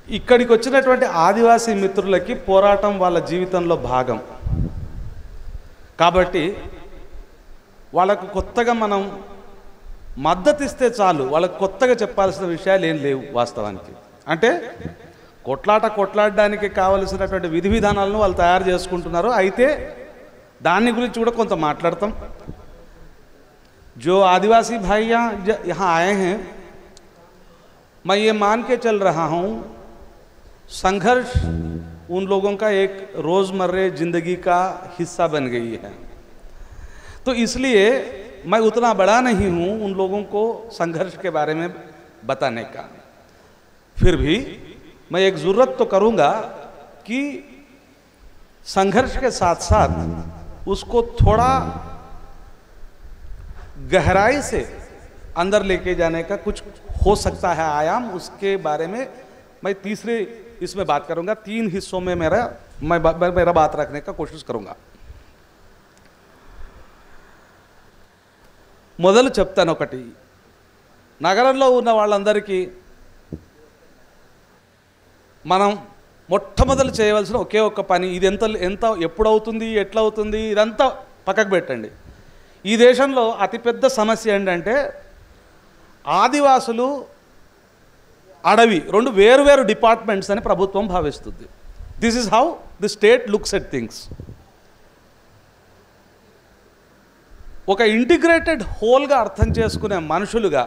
ఇక్కడికి వచ్చినటువంటి ఆదివాసీ మిత్రులకి పోరాటం వాళ్ళ జీవితంలో భాగం కాబట్టి వాళ్ళకు కొత్తగా మనం మద్దతు ఇస్తే చాలు, వాళ్ళకు కొత్తగా చెప్పాల్సిన విషయాలు ఏం లేవు. వాస్తవానికి అంటే కొట్లాడడానికి కావలసినటువంటి విధి విధానాలను వాళ్ళు తయారు చేసుకుంటున్నారు. అయితే దాని గురించి కూడా కొంత మాట్లాడతాం. जो आदिवासी भाई यहाँ आए हैं, मैं ये मान के चल रहा हूँ संघर्ष उन लोगों का एक रोज़मर्रा ज़िंदगी का हिस्सा बन गई है। तो इसलिए मैं उतना बड़ा नहीं हूँ उन लोगों को संघर्ष के बारे में बताने का। फिर भी मैं एक ज़रूरत तो करूँगा कि संघर्ष के साथ साथ उसको थोड़ा गहराई से अंदर लेके जाने का कुछ हो सकता है आयाम, उसके बारे में मैं तीसरे इसमें बात करूंगा। 3 हिस्सों में मेरा बात रखने का कोशिश करूंगा। మొదలు చెప్తాను ఒకటి, నగరంలో ఉన్న వాళ్ళందరికీ మనం మొట్టమొదలు చేయవలసిన ఒకే ఒక్క పని, ఇది ఎంత ఎప్పుడవుతుంది ఎట్లా అవుతుంది ఇదంతా పక్కకు పెట్టండి. ఈ దేశంలో అతిపెద్ద సమస్య ఏంటంటే ఆదివాసులు అడవి రెండు వేరు డిపార్ట్మెంట్స్ అని ప్రభుత్వం భావిస్తుంది. This is how the state looks at things. ఒక ఇంటిగ్రేటెడ్ హోల్గా అర్థం చేసుకునే మనుషులుగా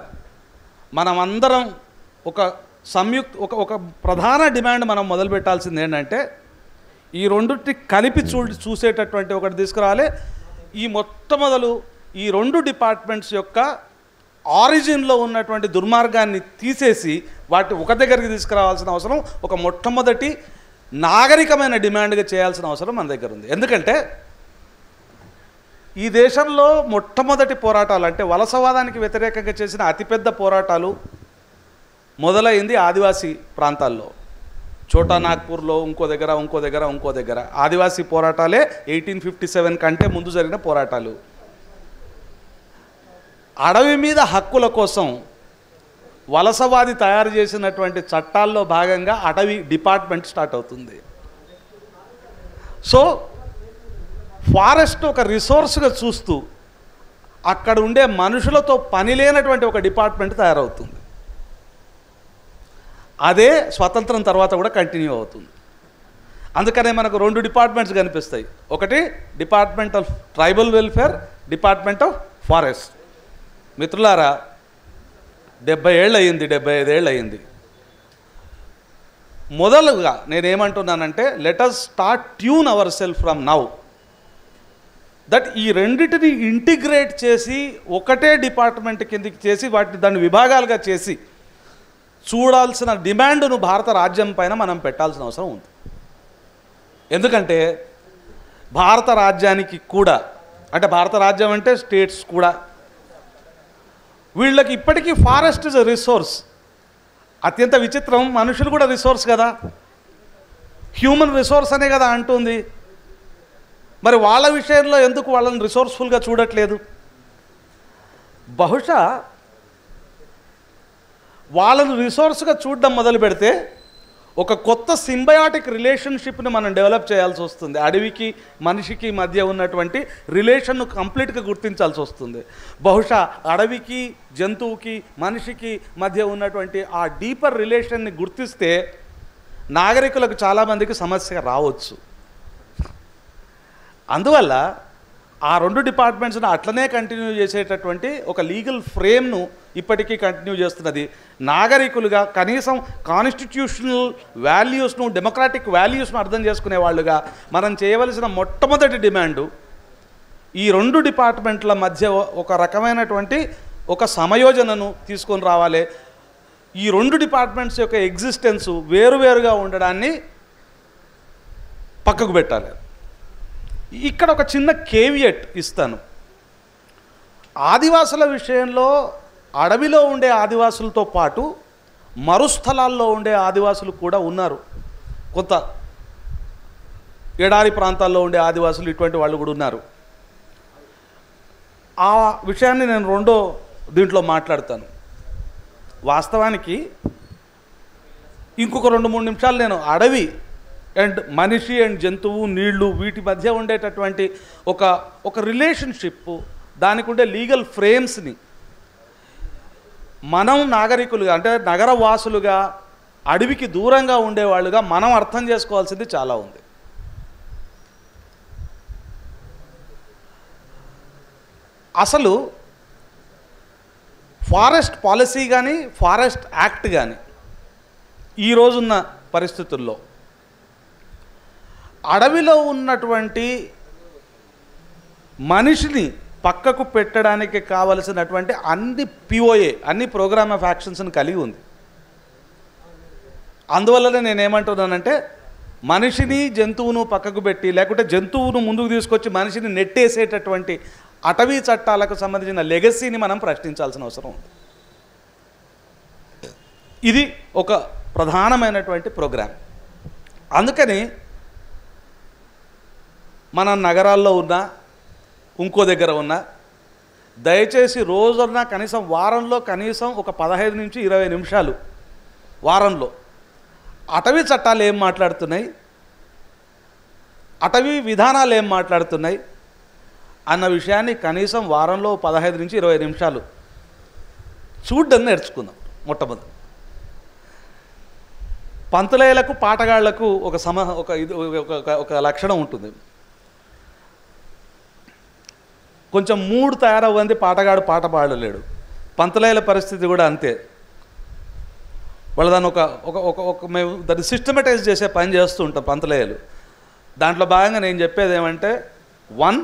మనమందరం ఒక ప్రధాన డిమాండ్ మనం మొదలు పెట్టాల్సింది ఏంటంటే ఈ రెండుటి కలిపి చూసేటటువంటి ఒకటి తీసుకురావాలి. ఈ మొట్టమొదలు ఈ 2 డిపార్ట్మెంట్స్ యొక్క ఆరిజిన్లో ఉన్నటువంటి దుర్మార్గాన్ని తీసేసి వాటి ఒక దగ్గరికి తీసుకురావాల్సిన అవసరం ఒక మొట్టమొదటి నాగరికమైన డిమాండ్గా చేయాల్సిన అవసరం మన దగ్గర ఉంది. ఎందుకంటే ఈ దేశంలో మొట్టమొదటి పోరాటాలు అంటే వలసవాదానికి వ్యతిరేకంగా చేసిన అతిపెద్ద పోరాటాలు మొదలైంది ఆదివాసీ ప్రాంతాల్లో. చోటా నాగ్పూర్లో ఇంకో దగ్గర ఆదివాసీ పోరాటాలే 1857 కంటే ముందు జరిగిన పోరాటాలు. అడవి మీద హక్కుల కోసం వలసవాది తయారు చేసినటువంటి చట్టాల్లో భాగంగా అటవీ డిపార్ట్మెంట్ స్టార్ట్ అవుతుంది. సో ఫారెస్ట్ ఒక రిసోర్స్గా చూస్తూ అక్కడ ఉండే మనుషులతో పని లేనటువంటి ఒక డిపార్ట్మెంట్ తయారవుతుంది. అదే స్వతంత్రం తర్వాత కూడా కంటిన్యూ అవుతుంది. అందుకనే మనకు 2 డిపార్ట్మెంట్స్ కనిపిస్తాయి. ఒకటి department of tribal welfare, department of forest. మిత్రులారా 70 ఏళ్ళు అయ్యింది, 75 ఏళ్ళు అయ్యింది. మొదలుగా నేనేమంటున్నానంటే let us start tune our self from now that ఈ రెండిటిని ఇంటిగ్రేట్ చేసి ఒకటే డిపార్ట్మెంట్ కిందికి చేసి దాన్ని విభాగాలుగా చేసి చూడాల్సిన డిమాండ్ను భారత రాజ్యం పైన మనం పెట్టాల్సిన అవసరం ఉంది. ఎందుకంటే భారత రాజ్యానికి కూడా అంటే భారత రాజ్యం అంటే స్టేట్స్ కూడా వీళ్ళకి ఇప్పటికీ ఫారెస్ట్ ఇస్ ఎ రిసోర్స్. అత్యంత విచిత్రం, మనుషులు కూడా రిసోర్స్ కదా, హ్యూమన్ రిసోర్స్ అనే కదా అంటుంది. మరి వాళ్ళ విషయంలో ఎందుకు వాళ్ళని రిసోర్స్ఫుల్గా చూడట్లేదు? బహుశా వాళ్ళను రిసోర్స్గా చూడడం మొదలు పెడితే ఒక కొత్త సింబయాటిక్ రిలేషన్షిప్ని మనం డెవలప్ చేయాల్సి వస్తుంది. అడవికి మనిషికి మధ్య ఉన్నటువంటి రిలేషన్ను కంప్లీట్గా గుర్తించాల్సి వస్తుంది. బహుశా అడవికి జంతువుకి మనిషికి మధ్య ఉన్నటువంటి ఆ డీపర్ రిలేషన్ని గుర్తిస్తే నాగరికులకు చాలామందికి సమస్య రావచ్చు. అందువల్ల ఆ 2 డిపార్ట్మెంట్స్ను అట్లనే కంటిన్యూ చేసేటటువంటి ఒక లీగల్ ఫ్రేమ్ను ఇప్పటికీ కంటిన్యూ చేస్తున్నది. నాగరికులుగా కనీసం కాన్స్టిట్యూషనల్ వాల్యూస్ను, డెమోక్రాటిక్ వాల్యూస్ను అర్థం చేసుకునే వాళ్ళుగా మనం చేయవలసిన మొట్టమొదటి డిమాండు ఈ 2 డిపార్ట్మెంట్ల మధ్య ఒక రకమైనటువంటి ఒక సమయోజనను తీసుకొని రావాలి. ఈ 2 డిపార్ట్మెంట్స్ యొక్క ఎగ్జిస్టెన్సు వేరువేరుగా ఉండడాన్ని పక్కకు పెట్టాలి. ఇక్కడ ఒక చిన్న కేవియట్ ఇస్తాను. ఆదివాసుల విషయంలో అడవిలో ఉండే ఆదివాసులతో పాటు మరుస్థలాల్లో ఉండే ఆదివాసులు కూడా ఉన్నారు. కొంత ఎడారి ప్రాంతాల్లో ఉండే ఆదివాసులు ఇటువంటి వాళ్ళు కూడా ఉన్నారు. ఆ విషయాన్ని నేను దీంట్లో మాట్లాడతాను. వాస్తవానికి ఇంకొక 2-3 నిమిషాలు నేను అడవి అండ్ మనిషి అండ్ జంతువు, నీళ్లు, వీటి మధ్య ఉండేటటువంటి ఒక రిలేషన్షిప్, దానికి ఉండే లీగల్ ఫ్రేమ్స్ని మనం నాగరికులుగా, అంటే నగరవాసులుగా, అడవికి దూరంగా ఉండేవాళ్ళుగా మనం అర్థం చేసుకోవాల్సింది చాలా ఉంది. అసలు ఫారెస్ట్ పాలసీ కానీ, ఫారెస్ట్ యాక్ట్ కానీ ఈ రోజున్న పరిస్థితుల్లో అడవిలో ఉన్నటువంటి మనిషిని పక్కకు పెట్టడానికి కావలసినటువంటి అన్ని పిఓఏ, అన్ని ప్రోగ్రామ్ ఆఫ్ యాక్షన్స్ని కలిగి ఉంది. అందువల్లనే నేనేమంటున్నానంటే, మనిషిని జంతువును పక్కకు పెట్టి, లేకుంటే జంతువును ముందుకు తీసుకొచ్చి మనిషిని నెట్టేసేటటువంటి అటవీ చట్టాలకు సంబంధించిన లెగసీని మనం ప్రశ్నించాల్సిన అవసరం ఉంది. ఇది ఒక ప్రధానమైనటువంటి ప్రోగ్రాం. అందుకని మన నగరాల్లో ఉన్న, ఇంకో దగ్గర ఉన్న, దయచేసి రోజున కనీసం వారంలో కనీసం ఒక 15 నుంచి 20 నిమిషాలు వారంలో అటవీ చట్టాలు ఏం మాట్లాడుతున్నాయి, అటవీ విధానాలు ఏం మాట్లాడుతున్నాయి అన్న విషయాన్ని కనీసం వారంలో 15 నుంచి 20 నిమిషాలు చూడ్డం నేర్చుకుందాం. మొట్టమొదటి పంతులేలకు, పాటగాళ్లకు ఒక లక్షణం ఉంటుంది. కొంచెం మూడు తయారవ్వంది పాటగాడు పాట పాడలేడు. పంతులేల పరిస్థితి కూడా అంతే. వాళ్ళు దాన్ని మేము దాన్ని సిస్టమటైజ్ చేసే పని చేస్తూ ఉంటాం పంతులేయలు. దాంట్లో భాగంగా నేను చెప్పేది ఏమంటే, 1,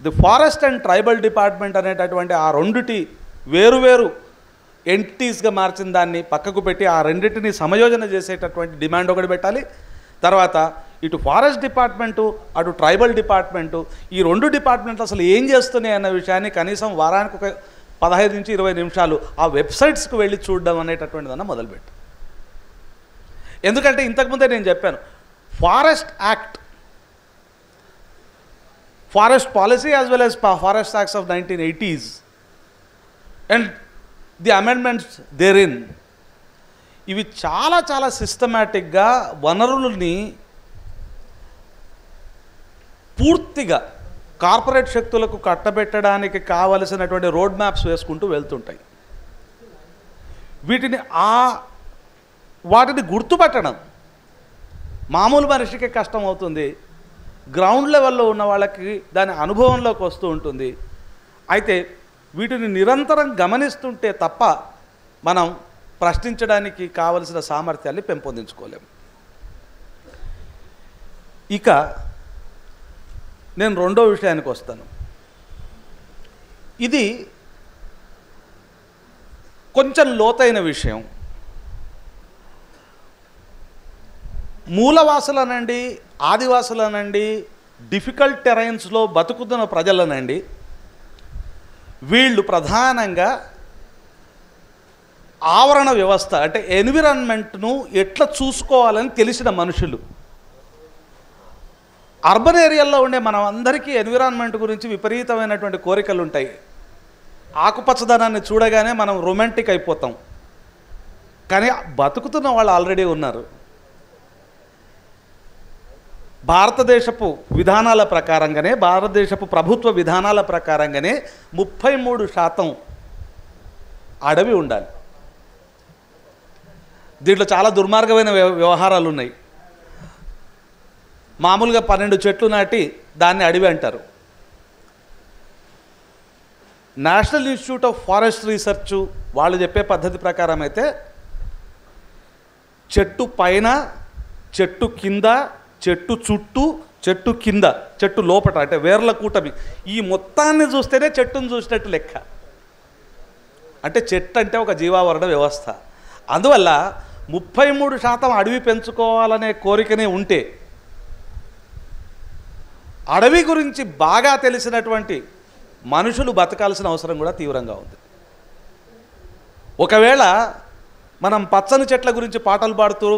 the forest and tribal department అనేటటువంటి ఆ రెండిటి వేరువేరు ఎంటిటీస్గా మార్చిన దాన్ని పక్కకు పెట్టి ఆ రెండింటిని సమయోజన చేసేటటువంటి డిమాండ్ ఒకటి పెట్టాలి. తర్వాత ఇటు ఫారెస్ట్ డిపార్ట్మెంటు, అటు ట్రైబల్ డిపార్ట్మెంటు, ఈ రెండు డిపార్ట్మెంట్లు అసలు ఏం చేస్తున్నాయి అన్న విషయాన్ని కనీసం వారానికి ఒక 15 నుంచి 20 నిమిషాలు ఆ వెబ్సైట్స్కి వెళ్ళి చూడడం అనేటటువంటిదన్న మొదలుపెట్టు. ఎందుకంటే ఇంతకుముందే నేను చెప్పాను, forest act, forest policy as well as forest acts of 1980s and the amendments therein, ఇవి చాలా చాలా సిస్టమేటిక్గా వనరులని పూర్తిగా కార్పొరేట్ శక్తులకు కట్టబెట్టడానికి కావలసినటువంటి రోడ్ మ్యాప్స్ వేసుకుంటూ వెళ్తుంటాయి. వాటిని గుర్తుపట్టడం మామూలు మనిషికి కష్టం అవుతుంది, గ్రౌండ్ లెవెల్లో ఉన్న వాళ్ళకి దాని అనుభవంలోకి వస్తూ ఉంటుంది. అయితే వీటిని నిరంతరం గమనిస్తుంటే తప్ప మనం ప్రశ్నించడానికి కావలసిన సామర్థ్యాన్ని పెంపొందించుకోలేము. ఇక నేను రెండో విషయానికి వస్తాను. ఇది కొంచెం లోతైన విషయం. మూలవాసులనండి, ఆదివాసులనండి, డిఫికల్ట్ టెరైన్స్లో బతుకుతున్న ప్రజలనండి, వీళ్ళు ప్రధానంగా ఆవరణ వ్యవస్థ అంటే ఎన్విరాన్మెంట్ను ఎట్లా చూసుకోవాలని తెలిసిన మనుషులు. అర్బన్ ఏరియాల్లో ఉండే మనం అందరికీ ఎన్విరాన్మెంట్ గురించి విపరీతమైనటువంటి కోరికలు ఉంటాయి. ఆకుపచ్చదనాన్ని చూడగానే మనం రొమాంటిక్ అయిపోతాం. కానీ బతుకుతున్న వాళ్ళు ఆల్రెడీ ఉన్నారు. భారతదేశపు విధానాల ప్రకారంగానే, భారతదేశపు ప్రభుత్వ విధానాల ప్రకారంగానే 33% అడవి ఉండాలి. దీంట్లో చాలా దుర్మార్గమైన వ్యవహారాలు ఉన్నాయి. మామూలుగా 12 చెట్లు నాటి దాన్ని అడవి అంటారు. National institute of forest research వాళ్ళు చెప్పే పద్ధతి ప్రకారం అయితే చెట్టు పైన, చెట్టు కింద, చెట్టు చుట్టూ, చెట్టు కింద, చెట్టు లోపట అంటే వేర్ల కూటమి, ఈ మొత్తాన్ని చూస్తేనే చెట్టును చూసినట్టు లెక్క. అంటే చెట్టు అంటే ఒక జీవావరణ వ్యవస్థ. అందువల్ల 33% అడవి పెంచుకోవాలనే కోరికనే ఉంటే అడవి గురించి బాగా తెలిసినటువంటి మనుషులు బతకాల్సిన అవసరం కూడా తీవ్రంగా ఉంది. ఒకవేళ మనం పచ్చని చెట్ల గురించి పాటలు పాడుతూ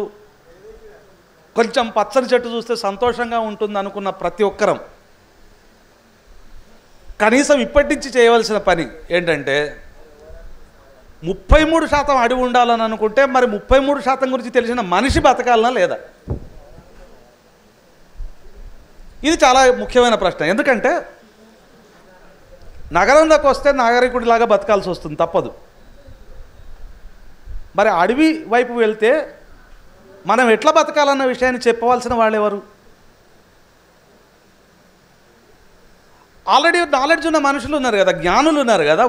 కొంచెం పచ్చని చెట్టు చూస్తే సంతోషంగా ఉంటుంది అనుకున్న ప్రతి ఒక్కరం కనీసం ఇప్పటి నుంచి చేయవలసిన పని ఏంటంటే 33% అడవి ఉండాలని అనుకుంటే మరి 33% గురించి తెలిసిన మనిషి బతకాలనా లేదా? ఇది చాలా ముఖ్యమైన ప్రశ్న. ఎందుకంటే నగరంలోకి వస్తే నాగరికుడిలాగా బతకాల్సి వస్తుంది, తప్పదు. మరి అడవి వైపు వెళ్తే మనం ఎట్లా బతకాలన్న విషయాన్ని చెప్పవలసిన వాళ్ళు ఎవరు? ఆల్రెడీ నాలెడ్జ్ ఉన్న మనుషులు ఉన్నారు కదా, జ్ఞానులు ఉన్నారు కదా,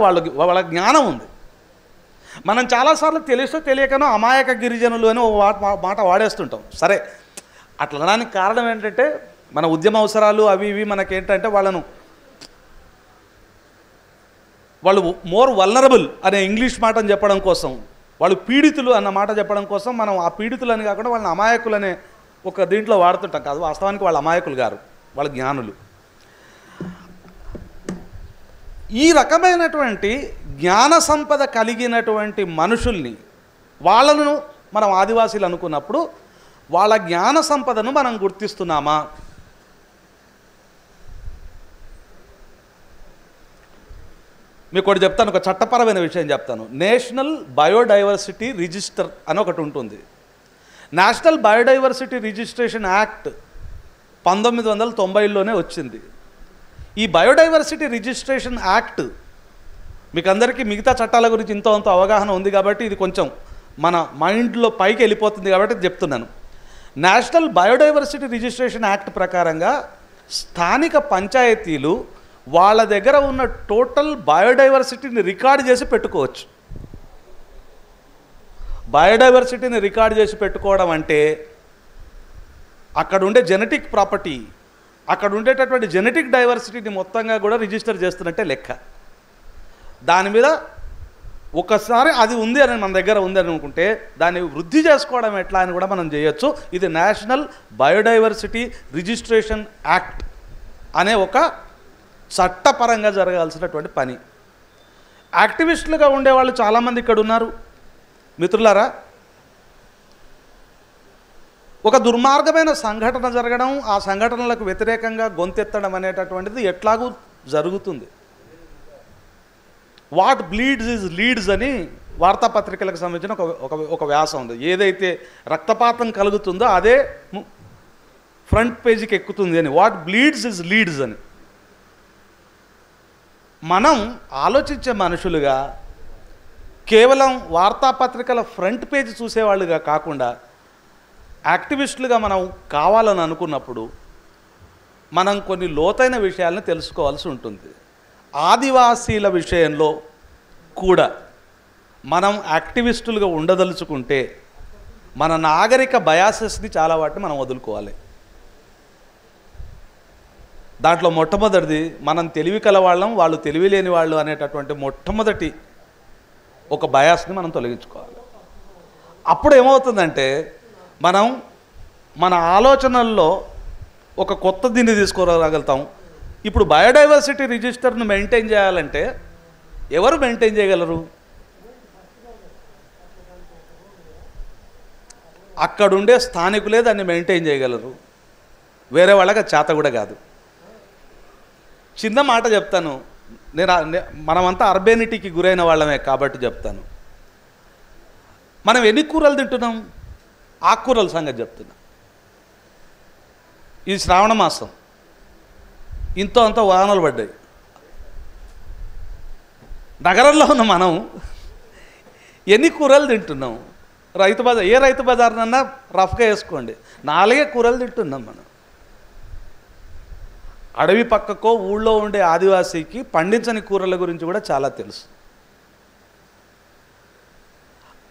వాళ్ళ జ్ఞానం ఉంది. మనం చాలాసార్లు తెలుసో తెలియకనో అమాయక గిరిజనులు అని మాట వాడేస్తుంటాం. సరే, అట్లా అనడానికి కారణం ఏంటంటే మన ఉద్యమ అవసరాలు అవి ఇవి మనకేంటంటే వాళ్ళు మోర్ వల్నరబుల్ అనే ఇంగ్లీష్ మాటను చెప్పడం కోసం, వాళ్ళు పీడితులు అన్న మాట చెప్పడం కోసం మనం ఆ పీడితులు అని కాకుండా వాళ్ళని అమాయకులు అనే ఒక దీంట్లో వాడుతుంటాం. కాదు, వాస్తవానికి వాళ్ళు అమాయకులు గారు, వాళ్ళ జ్ఞానులు. ఈ రకమైనటువంటి జ్ఞాన సంపద కలిగినటువంటి మనుషుల్ని, వాళ్ళను మనం ఆదివాసీలు అనుకున్నప్పుడు వాళ్ళ జ్ఞాన సంపదను మనం గుర్తిస్తున్నామా? మీకు ఒకటి చెప్తాను, ఒక చట్టపరమైన విషయం చెప్తాను. నేషనల్ బయోడైవర్సిటీ రిజిస్టర్ అని ఒకటి ఉంటుంది. నేషనల్ బయోడైవర్సిటీ రిజిస్ట్రేషన్ యాక్ట్ 1990లోనే వచ్చింది. ఈ బయోడైవర్సిటీ రిజిస్ట్రేషన్ యాక్ట్ మీకు అందరికీ మిగతా చట్టాల గురించి ఇంత అవగాహన ఉంది కాబట్టి ఇది కొంచెం మన మైండ్లో పైకి వెళ్ళిపోతుంది కాబట్టి చెప్తున్నాను. నేషనల్ బయోడైవర్సిటీ రిజిస్ట్రేషన్ యాక్ట్ ప్రకారంగా స్థానిక పంచాయతీలు వాళ్ళ దగ్గర ఉన్న టోటల్ బయోడైవర్సిటీని రికార్డ్ చేసి పెట్టుకోవచ్చు. బయోడైవర్సిటీని రికార్డ్ చేసి పెట్టుకోవడం అంటే అక్కడ ఉండే జెనెటిక్ ప్రాపర్టీ, అక్కడ ఉండేటటువంటి జెనెటిక్ డైవర్సిటీని మొత్తంగా కూడా రిజిస్టర్ చేస్తున్నట్టే లెక్క. దాని మీద ఒకసారి అది ఉంది అని మన దగ్గర ఉంది అని అనుకుంటే దాన్ని వృద్ధి చేసుకోవడం ఎట్లా అని కూడా మనం చేయొచ్చు. ఇది నేషనల్ బయోడైవర్సిటీ రిజిస్ట్రేషన్ యాక్ట్ అనే ఒక చట్టపరంగా జరగాల్సినటువంటి పని. యాక్టివిస్టులుగా ఉండేవాళ్ళు చాలామంది ఇక్కడ ఉన్నారు మిత్రులారా. ఒక దుర్మార్గమైన సంఘటన జరగడం, ఆ సంఘటనలకు వ్యతిరేకంగా గొంతెత్తడం అనేటటువంటిది ఎట్లాగూ జరుగుతుంది. వాట్ బ్లీడ్స్ ఈజ్ లీడ్స్ అని వార్తాపత్రికలకు సంబంధించిన ఒక వ్యాసం ఉంది. ఏదైతే రక్తపాతం కలుగుతుందో అదే ఫ్రంట్ పేజీకి ఎక్కుతుంది అని, వాట్ బ్లీడ్స్ ఈజ్ లీడ్స్ అని. మనం ఆలోచించే మనుషులుగా కేవలం వార్తాపత్రికల ఫ్రంట్ పేజీ చూసేవాళ్ళుగా కాకుండా యాక్టివిస్టులుగా మనం కావాలని అనుకున్నప్పుడు మనం కొన్ని లోతైన విషయాలను తెలుసుకోవాల్సి ఉంటుంది. ఆదివాసీల విషయంలో కూడా మనం యాక్టివిస్టులుగా ఉండదలుచుకుంటే మన నాగరిక బయాసెస్ని చాలా వాటిని మనం వదులుకోవాలి. దాంట్లో మొట్టమొదటిది మనం తెలివి కలవాళ్ళం, వాళ్ళు తెలివి లేని వాళ్ళు అనేటటువంటి మొట్టమొదటి ఒక బయాస్ని మనం తొలగించుకోవాలి. అప్పుడు ఏమవుతుందంటే మనం మన ఆలోచనల్లో ఒక కొత్త దీన్ని తీసుకురాగలుగుతాం. ఇప్పుడు బయోడైవర్సిటీ రిజిస్టర్ను మెయింటైన్ చేయాలంటే ఎవరు మెయింటైన్ చేయగలరు? అక్కడుండే స్థానికులే దాన్ని మెయింటైన్ చేయగలరు, వేరే వాళ్ళకి చేత కూడా కాదు. చిన్న మాట చెప్తాను, మనమంతా అర్బేనిటీకి గురైన వాళ్ళమే కాబట్టి చెప్తాను. మనం ఎన్ని కూరలు తింటున్నాం? ఆకుకూరల సంగతి చెప్తున్నా. ఇది శ్రావణ మాసం, ఇంతో అంత వానలు పడ్డాయి. నగరంలో ఉన్న మనం ఎన్ని కూరలు తింటున్నాం? ఏ రైతు బజార్నన్నా రఫ్గా వేసుకోండి, 4 కూరలు తింటున్నాం మనం. అడవి పక్కకో ఊళ్ళో ఉండే ఆదివాసీకి పండించని కూరల గురించి కూడా చాలా తెలుసు.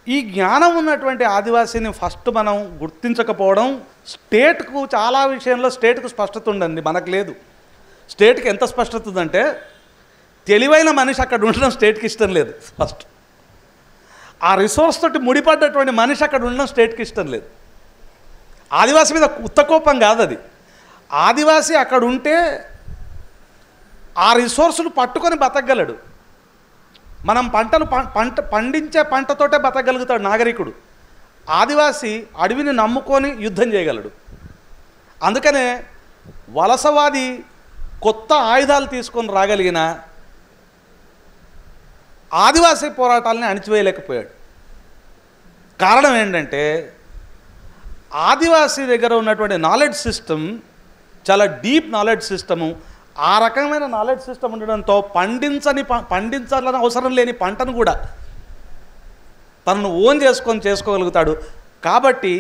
ఈ జ్ఞానం ఉన్నటువంటి ఆదివాసీని ఫస్ట్ మనం గుర్తించకపోవడం, స్టేట్కు చాలా విషయంలో స్టేట్కు స్పష్టత ఉండండి, మనకు లేదు. స్టేట్కి ఎంత స్పష్టత ఉందంటే తెలివైన మనిషి అక్కడ ఉండడం స్టేట్కి ఇష్టం లేదు. ఫస్ట్ ఆ రిసోర్స్ తోటి ముడిపడ్డటువంటి మనిషి అక్కడ ఉండడం స్టేట్కి ఇష్టం లేదు. ఆదివాసీ మీద ఉత్తకోపం కాదు అది. ఆదివాసీ అక్కడ ఉంటే ఆ రిసోర్సును పట్టుకొని బతకగలడు. మనం పండించే పంటతోటే బతకగలుగుతాడు నాగరికుడు. ఆదివాసీ అడవిని నమ్ముకొని యుద్ధం చేయగలడు. అందుకనే వలసవాది కొత్త ఆయుధాలు తీసుకొని రాగలిగిన ఆదివాసీ పోరాటాలని అణిచివేయలేకపోయాడు. కారణం ఏంటంటే ఆదివాసీ దగ్గర ఉన్నటువంటి నాలెడ్జ్ సిస్టమ్ చాలా డీప్ నాలెడ్జ్ సిస్టము. ఆ రకమైన నాలెడ్జ్ సిస్టమ్ ఉండడంతో పండించాలని అవసరం లేని పంటను కూడా తనను ఓన్ చేసుకోగలుగుతాడు. కాబట్టి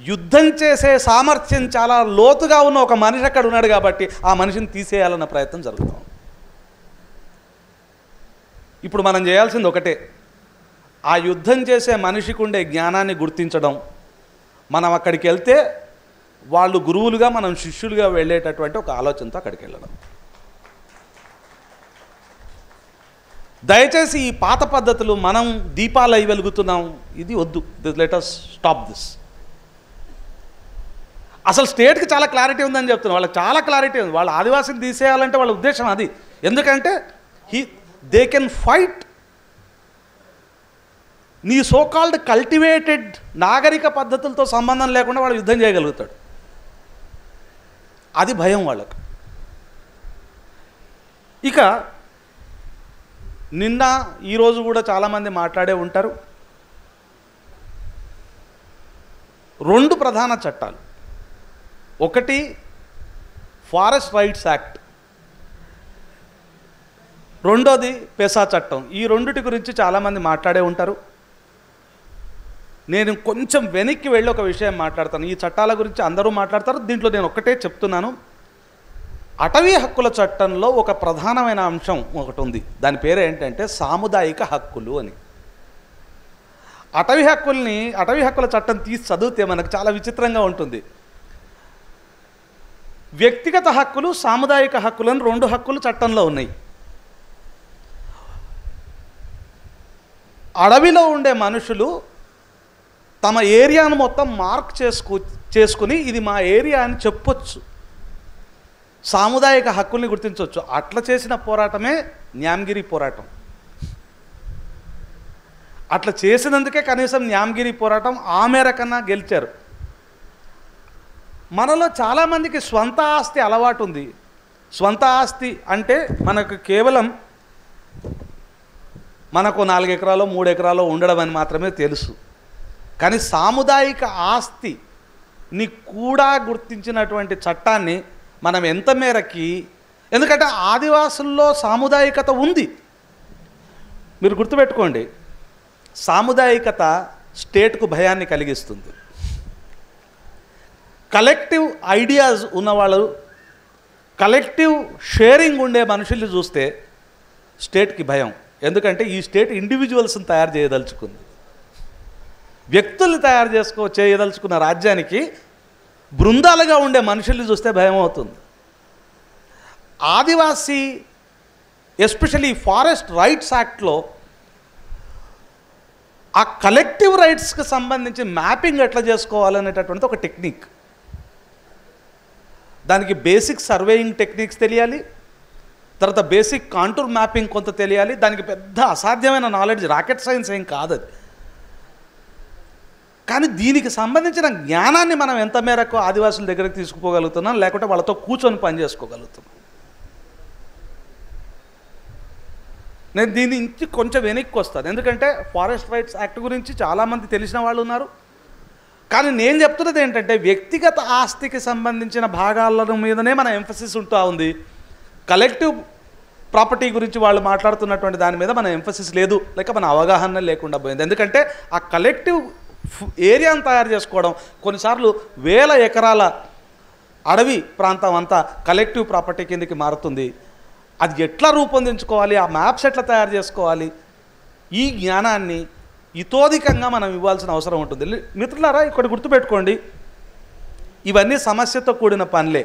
యుద్ధం చేసే సామర్థ్యం చాలా లోతుగా ఉన్న ఒక మనిషి అక్కడ ఉన్నాడు కాబట్టి ఆ మనిషిని తీసేయాలన్న ప్రయత్నం జరుగుతాం. ఇప్పుడు మనం చేయాల్సింది ఒకటే, ఆ యుద్ధం చేసే మనిషికి ఉండే జ్ఞానాన్ని గుర్తించడం. మనం అక్కడికి వెళ్తే వాళ్ళు గురువులుగా మనం శిష్యులుగా వెళ్ళేటటువంటి ఒక ఆలోచనతో అక్కడికి వెళ్ళడం. దయచేసి ఈ పాత పద్ధతులు మనం దీపాలు అయి వెలుగుతున్నాం ఇది వద్దు. Let us stop this. అసలు స్టేట్కి చాలా క్లారిటీ ఉందని చెప్తున్నాను. వాళ్ళకి చాలా క్లారిటీ ఉంది. వాళ్ళు ఆదివాసీని తీసేయాలంటే వాళ్ళ ఉద్దేశం అది. ఎందుకంటే దే కెన్ ఫైట్. నీ సోకాల్డ్ కల్టివేటెడ్ నాగరిక పద్ధతులతో సంబంధం లేకుండా వాడు యుద్ధం చేయగలుగుతాడు. అది భయం వాళ్ళకు. ఇక నిన్న ఈరోజు కూడా చాలామంది మాట్లాడే ఉంటారు. 2 ప్రధాన చట్టాలు, ఒకటి ఫారెస్ట్ రైట్స్ యాక్ట్, రెండోది పెసా చట్టం. ఈ రెండిటి గురించి చాలామంది మాట్లాడే ఉంటారు. నేను కొంచెం వెనక్కి వెళ్ళి ఒక విషయం మాట్లాడతాను. ఈ చట్టాల గురించి అందరూ మాట్లాడతారు, దీంట్లో నేను ఒక్కటే చెప్తున్నాను. అటవీ హక్కుల చట్టంలో ఒక ప్రధానమైన అంశం ఒకటి ఉంది. దాని పేరు ఏంటంటే సాముదాయిక హక్కులు అని. అటవీ హక్కుల చట్టం తీసి చదివితే మనకు చాలా విచిత్రంగా ఉంటుంది. వ్యక్తిగత హక్కులు, సాముదాయిక హక్కులు అని 2 హక్కులు చట్టంలో ఉన్నాయి. అడవిలో ఉండే మనుషులు తమ ఏరియాను మొత్తం మార్క్ చేసుకుని ఇది మా ఏరియా అని చెప్పొచ్చు, సాముదాయిక హక్కుల్ని గుర్తించవచ్చు. అట్లా చేసిన పోరాటమే న్యామ్గిరి పోరాటం. అట్లా చేసినందుకే కనీసం న్యామ్గిరి పోరాటం ఆ మేరకన్నా గెలిచారు. మనలో చాలామందికి స్వంత ఆస్తి అలవాటు ఉంది. స్వంత ఆస్తి అంటే మనకు కేవలం మనకు 4 ఎకరాలో 3 ఎకరాలో ఉండడం అని మాత్రమే తెలుసు. కానీ సాముదాయిక ఆస్తిని కూడా గుర్తించినటువంటి చట్టాన్ని మనం ఎంత మేరకి, ఎందుకంటే ఆదివాసుల్లో సాముదాయికత ఉంది. మీరు గుర్తుపెట్టుకోండి, సాముదాయికత స్టేట్కు భయాన్ని కలిగిస్తుంది. కలెక్టివ్ ఐడియాస్ ఉన్నవాళ్ళు, కలెక్టివ్ షేరింగ్ ఉండే మనుషుల్ని చూస్తే స్టేట్కి భయం. ఎందుకంటే ఈ స్టేట్ ఇండివిజువల్స్ని తయారు చేయదలుచుకుంది. వ్యక్తుల్ని చేయదలుచుకున్న రాజ్యానికి బృందాలుగా ఉండే మనుషుల్ని చూస్తే భయం అవుతుంది. ఆదివాసీ ఎస్పెషల్లీ ఫారెస్ట్ రైట్స్ యాక్ట్లో ఆ కలెక్టివ్ రైట్స్కి సంబంధించి మ్యాపింగ్ ఎట్లా చేసుకోవాలనేటటువంటి ఒక టెక్నిక్. దానికి బేసిక్ సర్వేయింగ్ టెక్నిక్స్ తెలియాలి, తర్వాత బేసిక్ కాంటూర్ మ్యాపింగ్ కొంత తెలియాలి. దానికి పెద్ద అసాధ్యమైన నాలెడ్జ్, రాకెట్ సైన్స్ ఏం కాదు అది. కానీ దీనికి సంబంధించిన జ్ఞానాన్ని మనం ఎంత మేరకు ఆదివాసుల దగ్గరికి తీసుకుపోగలుగుతున్నాం, లేకుంటే వాళ్ళతో కూర్చొని పని చేసుకోగలుగుతున్నాం. నేను దీని నుంచి కొంచెం వెనక్కి వస్తాను. ఎందుకంటే ఫారెస్ట్ రైట్స్ యాక్ట్ గురించి చాలామంది తెలిసిన వాళ్ళు ఉన్నారు. కానీ నేను చెప్తున్నది ఏంటంటే వ్యక్తిగత ఆస్తికి సంబంధించిన భాగాల మీదనే మన ఎంఫసిస్ ఉంటూ ఉంది. కలెక్టివ్ ప్రాపర్టీ గురించి వాళ్ళు మాట్లాడుతున్నటువంటి దాని మీద మన ఎంఫసిస్ లేదు, లేక మన అవగాహన లేకుండా పోయింది. ఎందుకంటే ఆ కలెక్టివ్ ఏరియాను తయారు చేసుకోవడం, కొన్నిసార్లు 1000 ఎకరాల అడవి ప్రాంతం అంతా కలెక్టివ్ ప్రాపర్టీ కిందకి మారుతుంది. అది ఎట్లా రూపొందించుకోవాలి, ఆ మ్యాప్స్ ఎట్లా తయారు చేసుకోవాలి, ఈ జ్ఞానాన్ని ఇతోధికంగా మనం ఇవ్వాల్సిన అవసరం ఉంటుంది. మిత్రులారా, ఇక్కడ గుర్తుపెట్టుకోండి, ఇవన్నీ సమస్యతో కూడిన పనులే.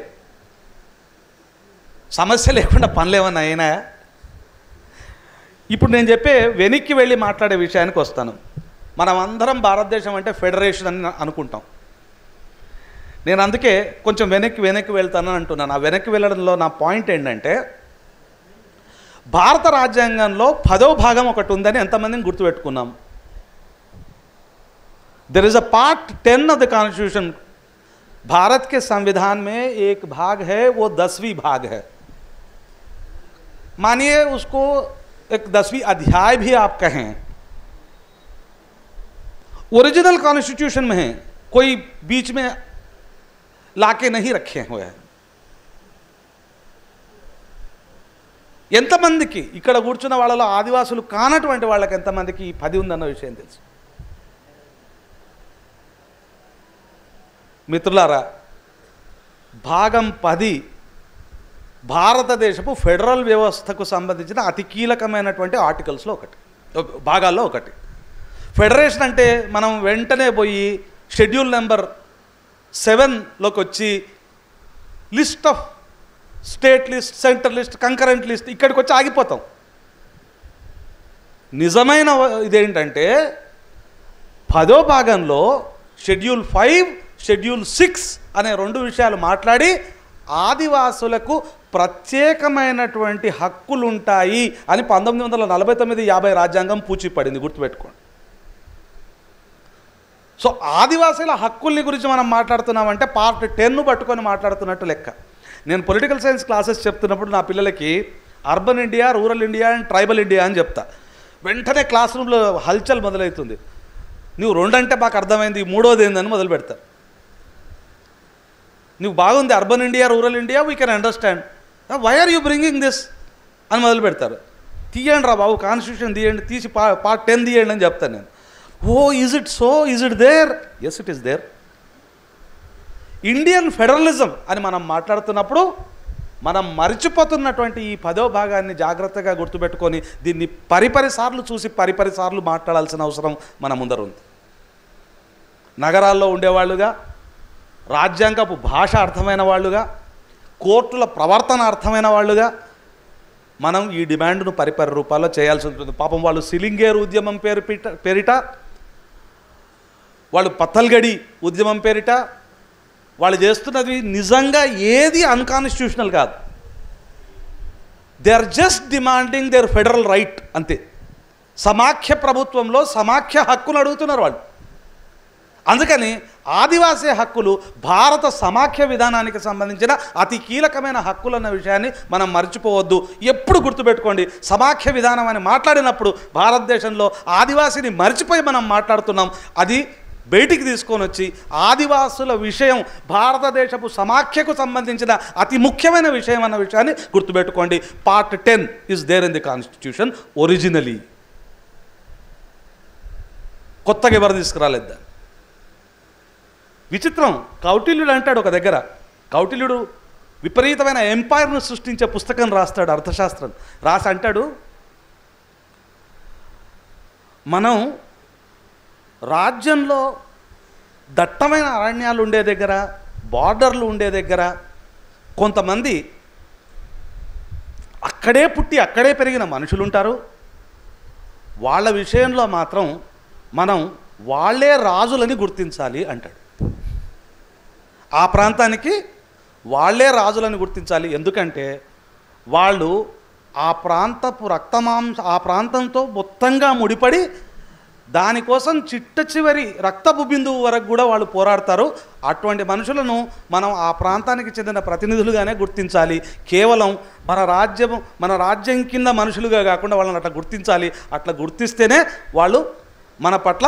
సమస్య లేకుండా పనులు ఏమన్నా అయినాయా? ఇప్పుడు నేను చెప్పే వెనక్కి వెళ్ళి మాట్లాడే విషయానికి వస్తాను. మనం అందరం భారతదేశం అంటే ఫెడరేషన్ అని అనుకుంటాం. నేను అందుకే కొంచెం వెనక్కి వెళ్తానని అంటున్నాను. ఆ వెనక్కి వెళ్ళడంలో నా పాయింట్ ఏంటంటే, భారత రాజ్యాంగంలో 10వ భాగం ఒకటి ఉందని ఎంతమందిని గుర్తుపెట్టుకున్నాం. There is a part 10 of the constitution. Bharat के संविधान में एक भाग है, वो 10वीं भाग है. मानिए उसको एक 10वीं अध्याय भी आप कहें, ओरिजिनल कॉन्स्टिट्यूशन में है, कोई बीच में लाके नहीं रखे हुए हैं. ఎంతమందికి ఇక్కడ కూర్చున్న వాళ్ళలో ఆదివాసులు కానటువంటి వాళ్ళకి ఎంతమందికి ఈ 10 ఉందన్న విషయం తెలుసు? మిత్రులారా, భాగం 10 భారతదేశపు ఫెడరల్ వ్యవస్థకు సంబంధించిన అతి కీలకమైనటువంటి ఆర్టికల్స్లో ఒకటి, భాగాల్లో ఒకటి. ఫెడరేషన్ అంటే మనం వెంటనే పోయి షెడ్యూల్ నెంబర్ 7లోకి వచ్చి list of state list, centre list, concurrent list ఇక్కడికి వచ్చి ఆగిపోతాం. నిజమైన ఇదేంటంటే 10వ భాగంలో షెడ్యూల్ 5, షెడ్యూల్ 6 అనే 2 విషయాలు మాట్లాడి ఆదివాసులకు ప్రత్యేకమైనటువంటి హక్కులు ఉంటాయి అని 1949-50 రాజ్యాంగం పూచిపడింది, గుర్తుపెట్టుకోండి. సో ఆదివాసుల హక్కుల్ని గురించి మనం మాట్లాడుతున్నామంటే పార్ట్ 10 పట్టుకొని మాట్లాడుతున్నట్టు లెక్క. నేను పొలిటికల్ సైన్స్ క్లాసెస్ చెప్తున్నప్పుడు నా పిల్లలకి urban India, rural India and tribal India అని చెప్తా. వెంటనే క్లాస్ రూమ్లో హల్చల్ మొదలవుతుంది. నువ్వు 2 అంటే మాకు అర్థమైంది, 3వది ఏందని మొదలు పెడతారు. నువ్వు బాగుంది urban India, rural India, we can understand, why are you bringing this అని మొదలు పెడతారు. తీయండి రా బాబు, కాన్స్టిట్యూషన్ తీయండి, తీసి పార్ట్ 10 తీయండి అని చెప్తాను నేను. Oh is it so, is it there? Yes, it is there. Indian federalism అని మనం మాట్లాడుతున్నప్పుడు మనం మరిచిపోతున్నటువంటి ఈ 10వ భాగాన్ని జాగ్రత్తగా గుర్తుపెట్టుకొని దీన్ని పరిసార్లు చూసి పరిసార్లు మాట్లాడాల్సిన అవసరం మన ముందర ఉంది. నగరాల్లో ఉండేవాళ్ళుగా, రాజ్యాంగపు భాష అర్థమైన వాళ్ళుగా, కోర్టుల ప్రవర్తన అర్థమైన వాళ్ళుగా మనం ఈ డిమాండ్ను రూపాల్లో చేయాల్సి ఉంటుంది. పాపం వాళ్ళు సిలింగేరు ఉద్యమం పేరిట, వాళ్ళు పత్తల్గడి ఉద్యమం పేరిట వాళ్ళు చేస్తున్నది నిజంగా ఏది అన్కాన్స్టిట్యూషనల్ కాదు. They are just demanding their federal right, అంతే. సమాఖ్య ప్రభుత్వంలో సమాఖ్య హక్కులు అడుగుతున్నారు వాళ్ళు. అందుకని ఆదివాసీ హక్కులు భారత సమాఖ్య విధానానికి సంబంధించిన అతి కీలకమైన హక్కులు అన్న విషయాన్ని మనం మర్చిపోవద్దు. ఎప్పుడు గుర్తుపెట్టుకోండి, సమాఖ్య విధానం అని మాట్లాడినప్పుడు భారతదేశంలో ఆదివాసిని మర్చిపోయి మనం మాట్లాడుతున్నాం. అది బయటికి తీసుకొని వచ్చి ఆదివాసుల విషయం భారతదేశపు సమాఖ్యకు సంబంధించిన అతి ముఖ్యమైన విషయం అన్న విషయాన్ని గుర్తుపెట్టుకోండి. Part 10 is there in the constitution originally. కొత్తగా ఎవరు తీసుకురాలేదు. విచిత్రం, కౌటిల్యుడు అంటాడు ఒక దగ్గర, కౌటిల్యుడు విపరీతమైన ఎంపైర్ను సృష్టించే పుస్తకం రాస్తాడు, అర్థశాస్త్రం రాసి అంటాడు, మనం రాజ్యంలో దట్టమైన అరణ్యాలు ఉండే దగ్గర, బార్డర్లు ఉండే దగ్గర కొంతమంది అక్కడే పుట్టి అక్కడే పెరిగిన మనుషులు ఉంటారు. వాళ్ళ విషయంలో మాత్రం మనం వాళ్ళే రాజులని గుర్తించాలి అంటాడు. ఆ ప్రాంతానికి వాళ్ళే రాజులని గుర్తించాలి. ఎందుకంటే వాళ్ళు ఆ ప్రాంతపు ఆ ప్రాంతంతో మొత్తంగా ముడిపడి దానికోసం చిట్ట చివరి రక్తపు బిందువు వరకు కూడా వాళ్ళు పోరాడతారు. అటువంటి మనుషులను మనం ఆ ప్రాంతానికి చెందిన ప్రతినిధులుగానే గుర్తించాలి. కేవలం మన రాజ్యం కింద మనుషులుగా కాకుండా వాళ్ళని అట్లా గుర్తించాలి. అట్లా గుర్తిస్తేనే వాళ్ళు మన పట్ల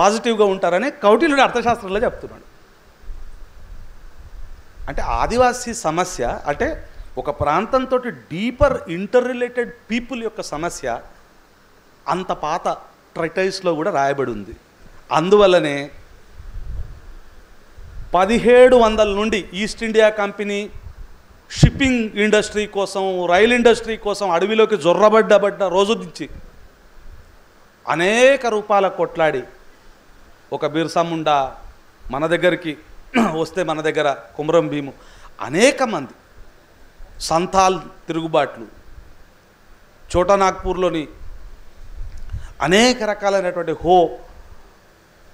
పాజిటివ్గా ఉంటారని కౌటిల్యుడు అర్థశాస్త్రంలో చెప్తున్నాడు. అంటే ఆదివాసీ సమస్య అంటే ఒక ప్రాంతంతో డీపర్ ఇంటర్ రిలేటెడ్ పీపుల్ యొక్క సమస్య అంత పాత ట్రైటైస్లో కూడా రాయబడి ఉంది. అందువల్లనే 1700 నుండి east India company shipping industry కోసం, రైల్ ఇండస్ట్రీ కోసం అడవిలోకి జొర్రబడ్డ రోజు నుంచి అనేక రూపాల కొట్లాడి ఒక బిర్సా ముండా మన దగ్గరికి వస్తే, మన దగ్గర కుమరం భీము, అనేక మంది సంతాల్ తిరుగుబాట్లు, చోటా నాగ్పూర్లోని అనేక రకాలైనటువంటి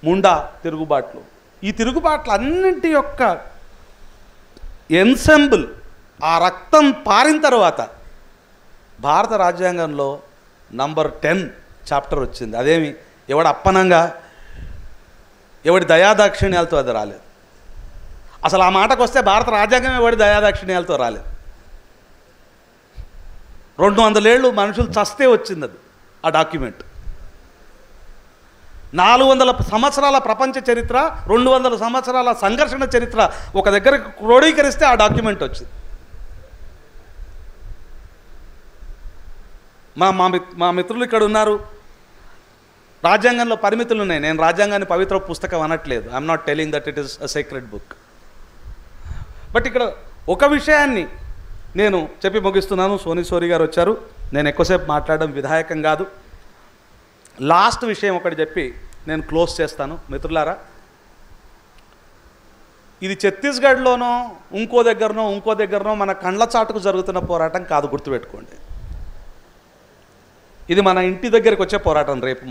ముండా తిరుగుబాట్లు, ఈ తిరుగుబాట్లు అన్నింటి యొక్క ఎన్సెంబుల్ ఆ రక్తం పారిన తర్వాత భారత రాజ్యాంగంలో నంబర్ 10 చాప్టర్ వచ్చింది. అదేమి ఎవడి అప్పనంగా, ఎవడి దయాదాక్షిణ్యాలతో అది రాలేదు. అసలు ఆ మాటకు వస్తే భారత రాజ్యాంగం ఎవడి దయాదాక్షిణ్యాలతో రాలేదు. 200 ఏళ్ళు మనుషులు చస్తే వచ్చింది అది, ఆ డాక్యుమెంట్. 400 సంవత్సరాల ప్రపంచ చరిత్ర, 200 సంవత్సరాల సంఘర్షణ చరిత్ర ఒక దగ్గర క్రోడీకరిస్తే ఆ డాక్యుమెంట్ వచ్చింది. మా మిత్రులు ఇక్కడ ఉన్నారు. రాజ్యాంగంలో పరిమితులు ఉన్నాయి. నేను రాజ్యాంగాన్ని పవిత్ర పుస్తకం అనట్లేదు. I'm not telling that it is a secret book. But ఇక్కడ ఒక విషయాన్ని నేను చెప్పి ముగిస్తున్నాను. సోనీ గారు వచ్చారు. నేను ఎక్కువసేపు మాట్లాడడం విధాయకం కాదు. లాస్ట్ విషయం ఒకటి చెప్పి నేను క్లోజ్ చేస్తాను. మిత్రులారా, ఇది ఛత్తీస్గఢ్లోనో ఇంకో దగ్గరనో మన కండ్ల చాటుకు జరుగుతున్న పోరాటం కాదు, గుర్తుపెట్టుకోండి. ఇది మన ఇంటి దగ్గరికి వచ్చే పోరాటం. రేపు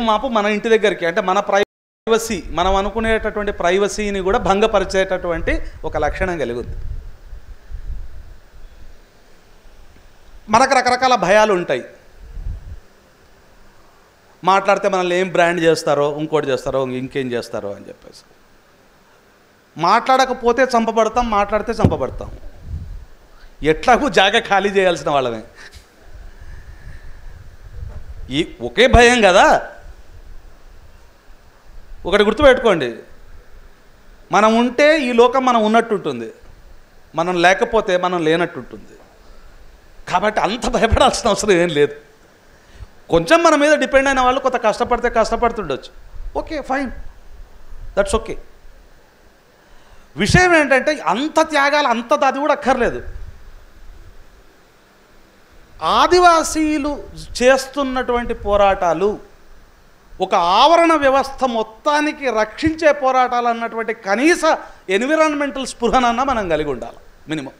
మాపు మన ఇంటి దగ్గరికి, అంటే మన ప్రైవసీ, మనం అనుకునేటటువంటి ప్రైవసీని కూడా భంగపరిచేటటువంటి ఒక లక్షణం కలిగి ఉంది. మనకు రకరకాల భయాలు ఉంటాయి. మాట్లాడితే మనల్ని ఏం బ్రాండ్ చేస్తారో, ఇంకోటి చేస్తారో, ఇంకేం చేస్తారో అని చెప్పేసి. మాట్లాడకపోతే చంపబడతాం, మాట్లాడితే చంపబడతాం. ఎట్లాగూ జాగా ఖాళీ చేయాల్సిన వాళ్ళమే. ఈ ఒకే భయం కదా. ఒకటి గుర్తుపెట్టుకోండి, మనం ఉంటే ఈ లోకం మనం ఉన్నట్టుంటుంది, మనం లేకపోతే మనం లేనట్టుంటుంది. కాబట్టి అంత భయపడాల్సిన అవసరం ఏం లేదు. కొంచెం మన మీద డిపెండ్ అయిన వాళ్ళు కొంత కష్టపడుతుండొచ్చు. Okay, fine, that's okay. విషయం ఏంటంటే అంత త్యాగాలు, అది కూడా అక్కర్లేదు. ఆదివాసీలు చేస్తున్నటువంటి పోరాటాలు ఒక ఆవరణ వ్యవస్థ మొత్తానికి రక్షించే పోరాటాలు అన్నటువంటి కనీస ఎన్విరాన్మెంటల్ స్పృహనన్నా మనం కలిగి ఉండాలి. మినిమం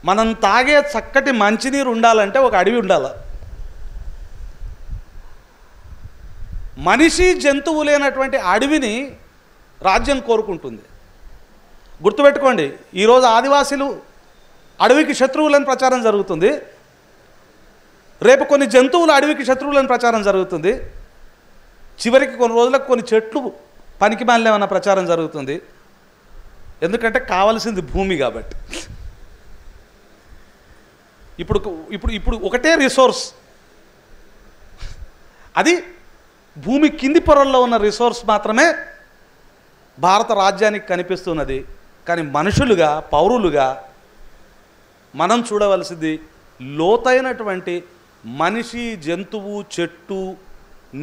మనం తాగే చక్కటి మంచినీరు ఉండాలంటే ఒక అడవి ఉండాలి. మనిషి జంతువు లేనటువంటి అడవిని రాజ్యం కోరుకుంటుంది. గుర్తుపెట్టుకోండి, ఈరోజు ఆదివాసీలు అడవికి శత్రువులని ప్రచారం జరుగుతుంది. రేపు కొన్ని జంతువులు అడవికి శత్రువులని ప్రచారం జరుగుతుంది. చివరికి కొన్ని రోజులకు కొన్ని చెట్లు పనికి మాలినవన్న ప్రచారం జరుగుతుంది. ఎందుకంటే కావలసింది భూమి కాబట్టి. ఇప్పుడు ఒకటే రిసోర్స్, అది భూమి కింది పొరల్లో ఉన్న రిసోర్స్ మాత్రమే భారత రాజ్యానికి కనిపిస్తున్నది. కానీ మనుషులుగా, పౌరులుగా మనం చూడవలసింది లోతైనటువంటి మనిషి, జంతువు, చెట్టు,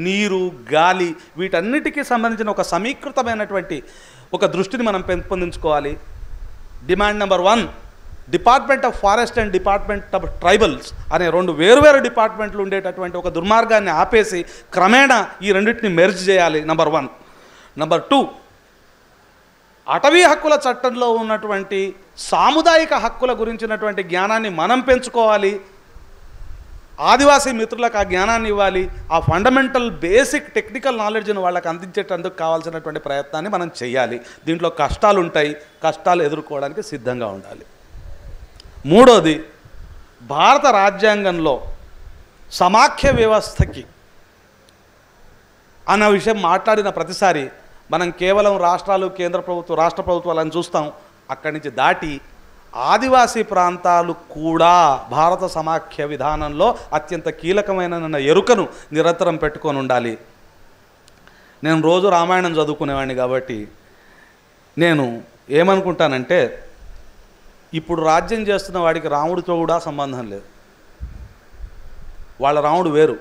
నీరు, గాలి, వీటన్నిటికీ సంబంధించిన ఒక సమీకృతమైనటువంటి ఒక దృష్టిని మనం పెంపొందించుకోవాలి. Demand number 1, department of forest and department of tribals అనే 2 వేరువేరు డిపార్ట్మెంట్లు ఉండేటటువంటి ఒక దుర్మార్గాన్ని ఆపేసి క్రమేణా ఈ రెండింటిని మెర్జ్ చేయాలి. నెంబర్ 1. నెంబర్ 2, అటవీ హక్కుల చట్టంలో ఉన్నటువంటి సాముదాయిక హక్కుల గురించినటువంటి జ్ఞానాన్ని మనం పెంచుకోవాలి. ఆదివాసీ మిత్రులకు ఆ జ్ఞానాన్ని ఇవ్వాలి. ఆ ఫండమెంటల్ బేసిక్ టెక్నికల్ నాలెడ్జ్ను వాళ్ళకి అందించేటందుకు కావాల్సినటువంటి ప్రయత్నాన్ని మనం చేయాలి. దీంట్లో కష్టాలు ఉంటాయి, కష్టాలు ఎదుర్కోవడానికి సిద్ధంగా ఉండాలి. 3వది, భారత రాజ్యాంగంలో సమాఖ్య వ్యవస్థకి అన్న విషయం మాట్లాడిన ప్రతిసారి మనం కేవలం రాష్ట్రాలు, కేంద్ర ప్రభుత్వం, రాష్ట్ర ప్రభుత్వాలను చూస్తాం. అక్కడి నుంచి దాటి ఆదివాసీ ప్రాంతాలు కూడా భారత సమాఖ్య విధానంలో అత్యంత కీలకమైన ఎరుకను నిరంతరం పెట్టుకొని ఉండాలి. నేను రోజు రామాయణం చదువుకునేవాడిని కాబట్టి నేను ఏమనుకుంటానంటే, ఇప్పుడు రాజ్యం చేస్తున్న వాడికి రాముడితో కూడా సంబంధం లేదు. వాళ్ళ రాముడు వేరు.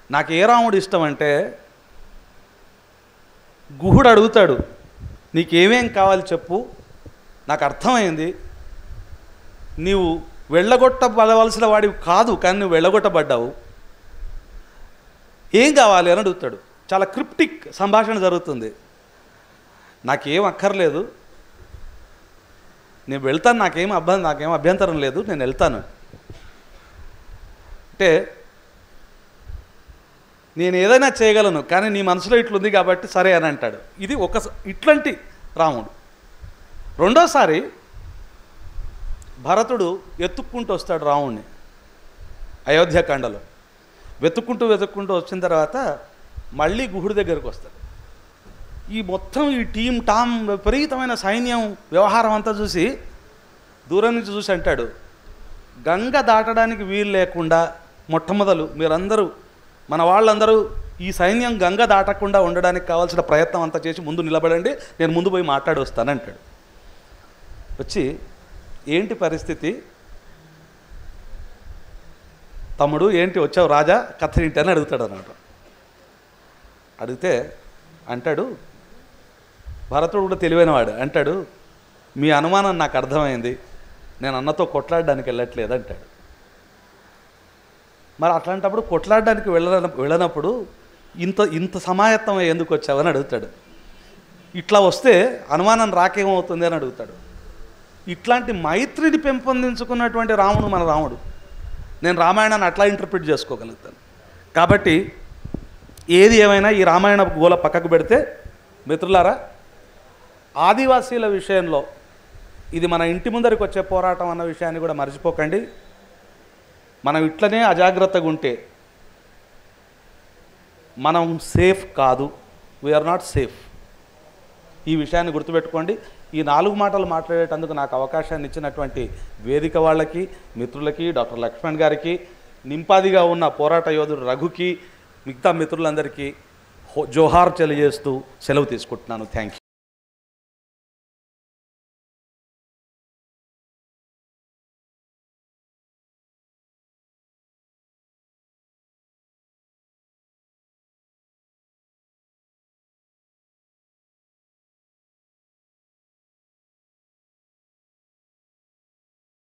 నాకు ఏ రాముడు ఇష్టం అంటే, గుహుడు అడుగుతాడు, నీకేమేం కావాలి చెప్పు, నాకు అర్థమైంది, నీవు వెళ్ళగొట్టబడవలసిన వాడివి కాదు, కానీ నువ్వు వెళ్ళగొట్టబడ్డావు, ఏం కావాలి అని అడుగుతాడు. చాలా క్రిప్టిక్ సంభాషణ జరుగుతుంది. నాకేం అక్కర్లేదు, నేను వెళ్తాను, నాకేం అభ్యంతరం లేదు, నేను వెళ్తాను అంటే, నేను ఏదైనా చేయగలను, కానీ నీ మనసులో ఇట్లుంది కాబట్టి సరే అని అంటాడు. ఇది ఇట్లాంటి రాముడు. రెండోసారి భరతుడు ఎత్తుక్కుంటూ వస్తాడు రాముడిని అయోధ్యకాండలో. వెతుక్కుంటూ వచ్చిన తర్వాత మళ్ళీ గుహుడి దగ్గరికి వస్తాడు. ఈ మొత్తం ఈ టీం టామ్ విపరీతమైన సైన్యం వ్యవహారం అంతా చూసి దూరం నుంచి చూసి అంటాడు, గంగ దాటడానికి వీలు లేకుండా మొట్టమొదలు మీరందరూ మన వాళ్ళందరూ ఈ సైన్యం గంగ దాటకుండా ఉండడానికి కావాల్సిన ప్రయత్నం అంతా చేసి ముందు నిలబడండి, నేను ముందు పోయి మాట్లాడి వస్తానంటాడు. వచ్చి ఏంటి పరిస్థితి తమ్ముడు, ఏంటి వచ్చావు రాజా, కథ ఏంటి అని అడుగుతాడు అన్నమాట. అడిగితే అంటాడు, భరతుడు కూడా తెలివైనవాడు, అంటాడు, మీ అనుమానం నాకు అర్థమైంది, నేను అన్నతో కొట్లాడడానికి వెళ్ళట్లేదు అంటాడు. మరి అట్లాంటప్పుడు కొట్లాడడానికి వెళ్ళనప్పుడు ఇంత సమాయత్తం ఎందుకు వచ్చావని అడుగుతాడు. ఇట్లా వస్తే అనుమానం రాకేమవుతుంది అని అడుగుతాడు. ఇట్లాంటి మైత్రిని పెంపొందించుకున్నటువంటి రాముడు మన రాముడు. నేను రామాయణాన్ని అట్లా ఇంటర్ప్రిట్ చేసుకోగలుగుతాను. కాబట్టి ఏది ఏమైనా ఈ రామాయణ గోల పక్కకు పెడితే మిత్రులారా, ఆదివాసీల విషయంలో ఇది మన ఇంటి ముందరికి వచ్చే పోరాటం అన్న విషయాన్ని కూడా మర్చిపోకండి. మనం ఇట్లనే అజాగ్రత్తగా ఉంటే మనం సేఫ్ కాదు, వీఆర్ నాట్ సేఫ్. ఈ విషయాన్ని గుర్తుపెట్టుకోండి. ఈ 4 మాటలు మాట్లాడేటందుకు నాకు అవకాశాన్ని ఇచ్చినటువంటి వేదిక వాళ్ళకి, మిత్రులకి, డాక్టర్ లక్ష్మణ్ గారికి, నింపాదిగా ఉన్న పోరాట యోధుడు రఘుకి, మిగతా మిత్రులందరికీ జోహార్ తెలియజేస్తూ సెలవు తీసుకుంటున్నాను. థ్యాంక్